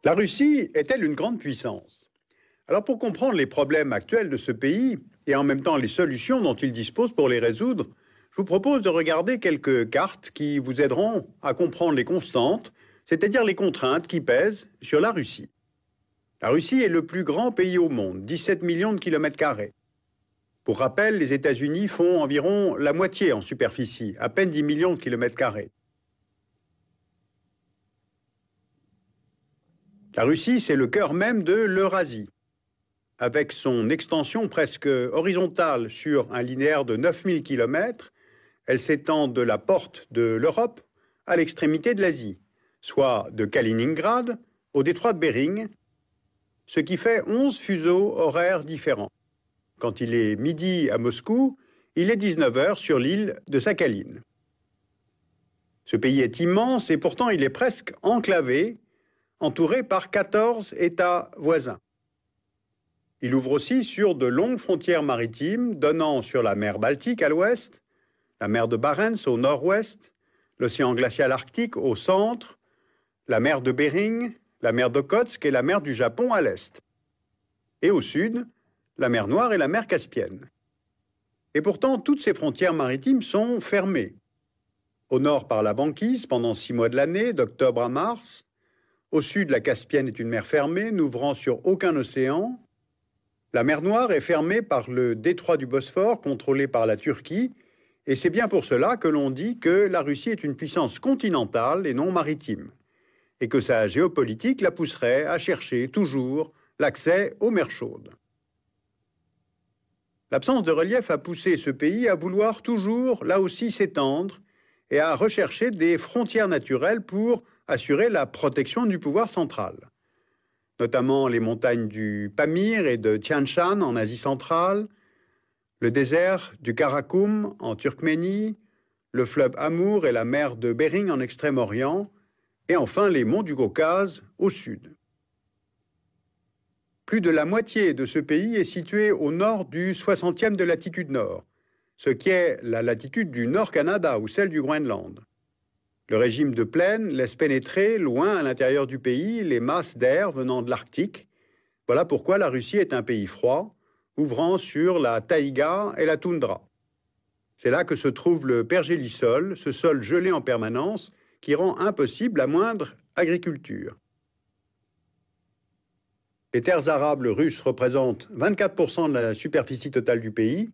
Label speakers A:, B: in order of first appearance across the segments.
A: La Russie est-elle une grande puissance? Alors pour comprendre les problèmes actuels de ce pays et en même temps les solutions dont il dispose pour les résoudre, je vous propose de regarder quelques cartes qui vous aideront à comprendre les constantes, c'est-à-dire les contraintes qui pèsent sur la Russie. La Russie est le plus grand pays au monde, 17 millions de kilomètres carrés. Pour rappel, les États-Unis font environ la moitié en superficie, à peine 10 millions de kilomètres carrés. La Russie, c'est le cœur même de l'Eurasie. Avec son extension presque horizontale sur un linéaire de 9000 km, elle s'étend de la porte de l'Europe à l'extrémité de l'Asie, soit de Kaliningrad au détroit de Bering, ce qui fait 11 fuseaux horaires différents. Quand il est midi à Moscou, il est 19 h sur l'île de Sakhaline. Ce pays est immense et pourtant il est presque enclavé, entouré par 14 États voisins. Il ouvre aussi sur de longues frontières maritimes donnant sur la mer Baltique à l'ouest, la mer de Barents au nord-ouest, l'océan glacial arctique au centre, la mer de Bering, la mer d'Okhotsk et la mer du Japon à l'est. Et au sud, la mer Noire et la mer Caspienne. Et pourtant, toutes ces frontières maritimes sont fermées. Au nord par la banquise pendant 6 mois de l'année, d'octobre à mars. Au sud, la Caspienne est une mer fermée, n'ouvrant sur aucun océan. La mer Noire est fermée par le détroit du Bosphore, contrôlé par la Turquie, et c'est bien pour cela que l'on dit que la Russie est une puissance continentale et non maritime, et que sa géopolitique la pousserait à chercher toujours l'accès aux mers chaudes. L'absence de relief a poussé ce pays à vouloir toujours, là aussi, s'étendre et à rechercher des frontières naturelles pour assurer la protection du pouvoir central, notamment les montagnes du Pamir et de Tian Shan en Asie centrale, le désert du Karakoum en Turkménie, le fleuve Amour et la mer de Bering en Extrême-Orient, et enfin les monts du Caucase au sud. Plus de la moitié de ce pays est situé au nord du 60e de latitude nord, ce qui est la latitude du Nord-Canada ou celle du Groenland. Le régime de plaine laisse pénétrer loin à l'intérieur du pays les masses d'air venant de l'Arctique. Voilà pourquoi la Russie est un pays froid, ouvrant sur la taïga et la toundra. C'est là que se trouve le pergélisol, ce sol gelé en permanence qui rend impossible la moindre agriculture. Les terres arables russes représentent 24% de la superficie totale du pays,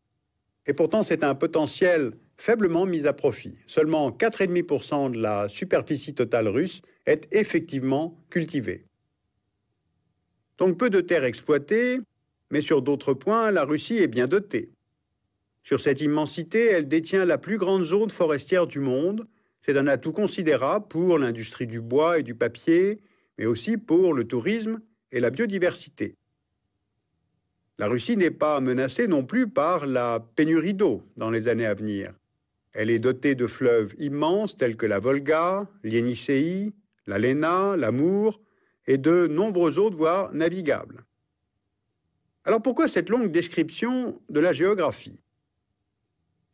A: et pourtant c'est un potentiel faiblement mis à profit. Seulement 4,5% de la superficie totale russe est effectivement cultivée. Donc peu de terres exploitées, mais sur d'autres points, la Russie est bien dotée. Sur cette immensité, elle détient la plus grande zone forestière du monde. C'est un atout considérable pour l'industrie du bois et du papier, mais aussi pour le tourisme et la biodiversité. La Russie n'est pas menacée non plus par la pénurie d'eau dans les années à venir. Elle est dotée de fleuves immenses tels que la Volga, l'Ienisseï, la Lena, l'Amour et de nombreuses autres voies navigables. Alors pourquoi cette longue description de la géographie?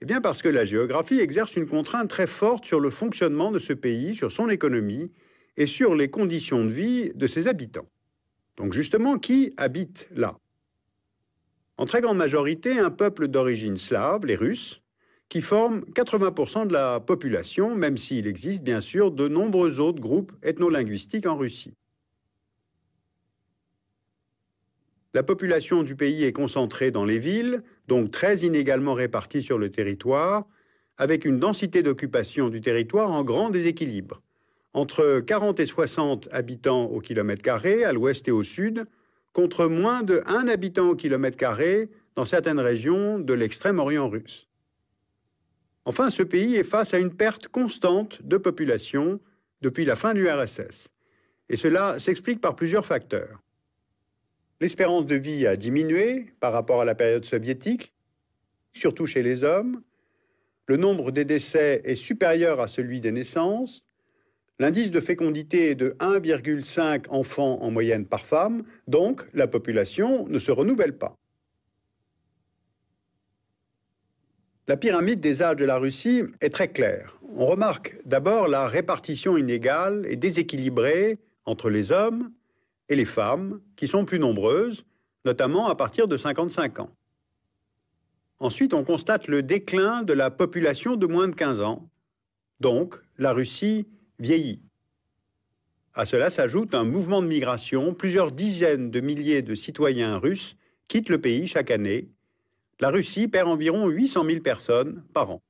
A: Eh bien parce que la géographie exerce une contrainte très forte sur le fonctionnement de ce pays, sur son économie et sur les conditions de vie de ses habitants. Donc justement, qui habite là? En très grande majorité, un peuple d'origine slave, les Russes, qui forment 80% de la population, même s'il existe bien sûr de nombreux autres groupes ethno-linguistiques en Russie. La population du pays est concentrée dans les villes, donc très inégalement répartie sur le territoire, avec une densité d'occupation du territoire en grand déséquilibre. Entre 40 et 60 habitants au kilomètre carré, à l'ouest et au sud, contre moins de 1 habitant au kilomètre carré dans certaines régions de l'extrême-orient russe. Enfin, ce pays est face à une perte constante de population depuis la fin de l'URSS. Et cela s'explique par plusieurs facteurs. L'espérance de vie a diminué par rapport à la période soviétique, surtout chez les hommes. Le nombre des décès est supérieur à celui des naissances. L'indice de fécondité est de 1,5 enfants en moyenne par femme, donc la population ne se renouvelle pas. La pyramide des âges de la Russie est très claire. On remarque d'abord la répartition inégale et déséquilibrée entre les hommes et les femmes, qui sont plus nombreuses, notamment à partir de 55 ans. Ensuite, on constate le déclin de la population de moins de 15 ans. Donc, la Russie vieillit. À cela s'ajoute un mouvement de migration. Plusieurs dizaines de milliers de citoyens russes quittent le pays chaque année. La Russie perd environ 800 000 personnes par an.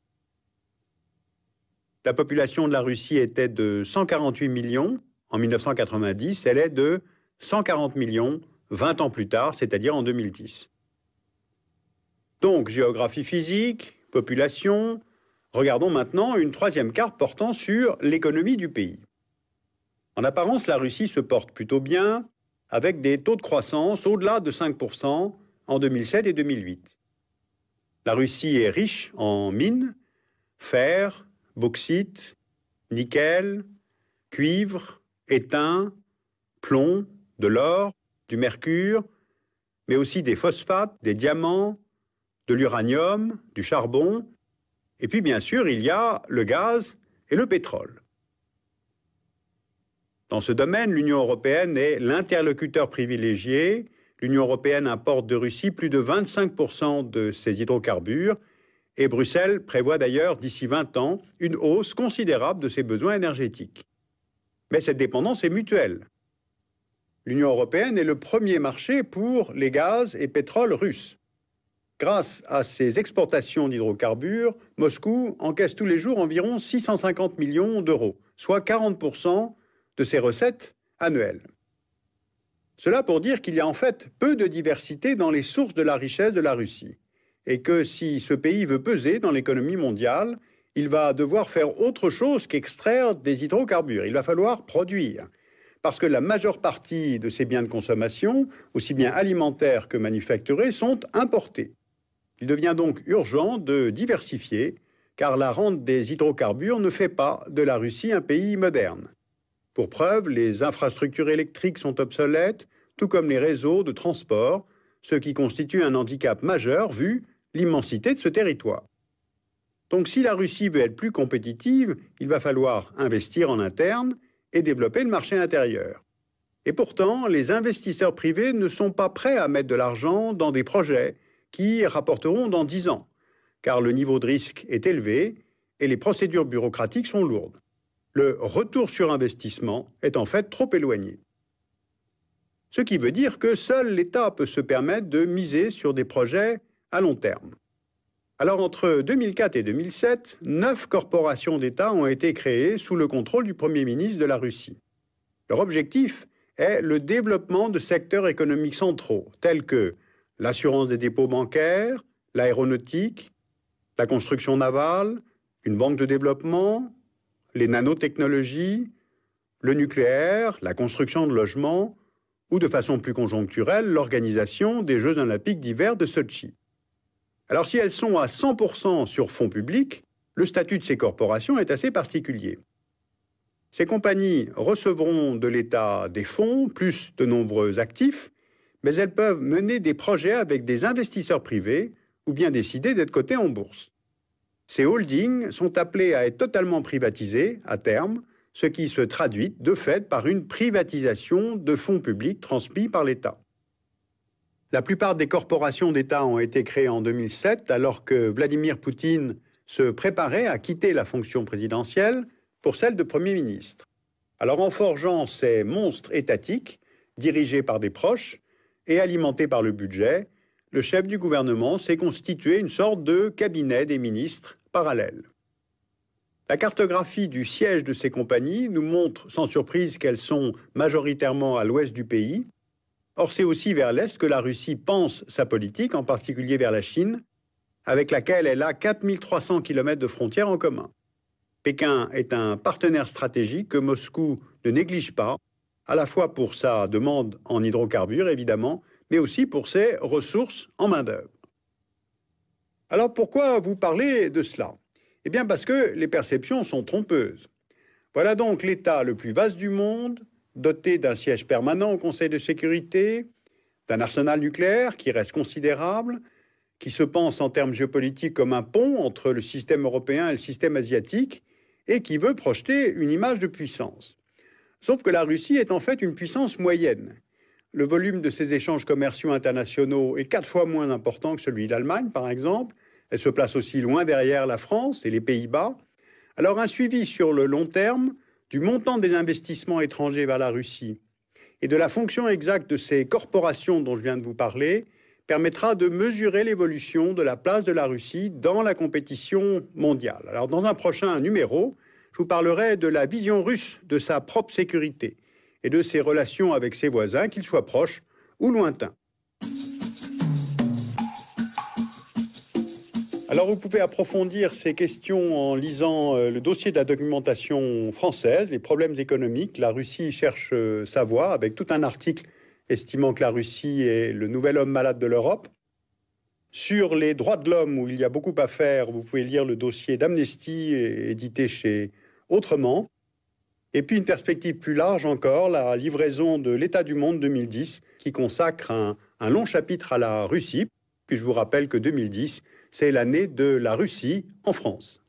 A: La population de la Russie était de 148 millions en 1990. Elle est de 140 millions 20 ans plus tard, c'est-à-dire en 2010. Donc, géographie physique, population. Regardons maintenant une troisième carte portant sur l'économie du pays. En apparence, la Russie se porte plutôt bien, avec des taux de croissance au-delà de 5% en 2007 et 2008. La Russie est riche en mines, fer, bauxite, nickel, cuivre, étain, plomb, de l'or, du mercure, mais aussi des phosphates, des diamants, de l'uranium, du charbon, et puis bien sûr il y a le gaz et le pétrole. Dans ce domaine, l'Union européenne est l'interlocuteur privilégié. L'Union européenne importe de Russie plus de 25% de ses hydrocarbures, et Bruxelles prévoit d'ailleurs d'ici 20 ans une hausse considérable de ses besoins énergétiques. Mais cette dépendance est mutuelle. L'Union européenne est le premier marché pour les gaz et pétroles russes. Grâce à ses exportations d'hydrocarbures, Moscou encaisse tous les jours environ 650 millions d'euros, soit 40% de ses recettes annuelles. Cela pour dire qu'il y a en fait peu de diversité dans les sources de la richesse de la Russie, et que si ce pays veut peser dans l'économie mondiale, il va devoir faire autre chose qu'extraire des hydrocarbures. Il va falloir produire, parce que la majeure partie de ces biens de consommation, aussi bien alimentaires que manufacturés, sont importés. Il devient donc urgent de diversifier, car la rente des hydrocarbures ne fait pas de la Russie un pays moderne. Pour preuve, les infrastructures électriques sont obsolètes, tout comme les réseaux de transport, ce qui constitue un handicap majeur vu l'immensité de ce territoire. Donc si la Russie veut être plus compétitive, il va falloir investir en interne et développer le marché intérieur. Et pourtant, les investisseurs privés ne sont pas prêts à mettre de l'argent dans des projets qui rapporteront dans 10 ans, car le niveau de risque est élevé et les procédures bureaucratiques sont lourdes. Le retour sur investissement est en fait trop éloigné. Ce qui veut dire que seul l'État peut se permettre de miser sur des projets à long terme. Alors entre 2004 et 2007, 9 corporations d'État ont été créées sous le contrôle du Premier ministre de la Russie. Leur objectif est le développement de secteurs économiques centraux, tels que l'assurance des dépôts bancaires, l'aéronautique, la construction navale, une banque de développement, les nanotechnologies, le nucléaire, la construction de logements, ou de façon plus conjoncturelle, l'organisation des Jeux olympiques d'hiver de Sotchi. Alors si elles sont à 100% sur fonds publics, le statut de ces corporations est assez particulier. Ces compagnies recevront de l'État des fonds, plus de nombreux actifs, mais elles peuvent mener des projets avec des investisseurs privés ou bien décider d'être cotées en bourse. Ces holdings sont appelés à être totalement privatisés à terme, ce qui se traduit de fait par une privatisation de fonds publics transmis par l'État. La plupart des corporations d'État ont été créées en 2007, alors que Vladimir Poutine se préparait à quitter la fonction présidentielle pour celle de Premier ministre. Alors en forgeant ces monstres étatiques, dirigés par des proches et alimentés par le budget, le chef du gouvernement s'est constitué une sorte de cabinet des ministres parallèle. La cartographie du siège de ces compagnies nous montre sans surprise qu'elles sont majoritairement à l'ouest du pays. Or, c'est aussi vers l'est que la Russie pense sa politique, en particulier vers la Chine, avec laquelle elle a 4300 km de frontières en commun. Pékin est un partenaire stratégique que Moscou ne néglige pas, à la fois pour sa demande en hydrocarbures, évidemment, mais aussi pour ses ressources en main-d'œuvre. Alors pourquoi vous parlez de cela? Eh bien parce que les perceptions sont trompeuses. Voilà donc l'État le plus vaste du monde, doté d'un siège permanent au Conseil de sécurité, d'un arsenal nucléaire qui reste considérable, qui se pense en termes géopolitiques comme un pont entre le système européen et le système asiatique, et qui veut projeter une image de puissance. Sauf que la Russie est en fait une puissance moyenne, Le volume de ces échanges commerciaux internationaux est 4 fois moins important que celui d'Allemagne, par exemple. Elle se place aussi loin derrière la France et les Pays-Bas. Alors un suivi sur le long terme du montant des investissements étrangers vers la Russie et de la fonction exacte de ces corporations dont je viens de vous parler permettra de mesurer l'évolution de la place de la Russie dans la compétition mondiale. Alors dans un prochain numéro, je vous parlerai de la vision russe de sa propre sécurité et de ses relations avec ses voisins, qu'ils soient proches ou lointains. Alors vous pouvez approfondir ces questions en lisant le dossier de la documentation française, les problèmes économiques. La Russie cherche sa voie, avec tout un article estimant que la Russie est le nouvel homme malade de l'Europe. Sur les droits de l'homme, où il y a beaucoup à faire, vous pouvez lire le dossier d'Amnesty édité chez Autrement. Et puis une perspective plus large encore, la livraison de l'État du monde 2010, qui consacre un long chapitre à la Russie. Puis je vous rappelle que 2010, c'est l'année de la Russie en France.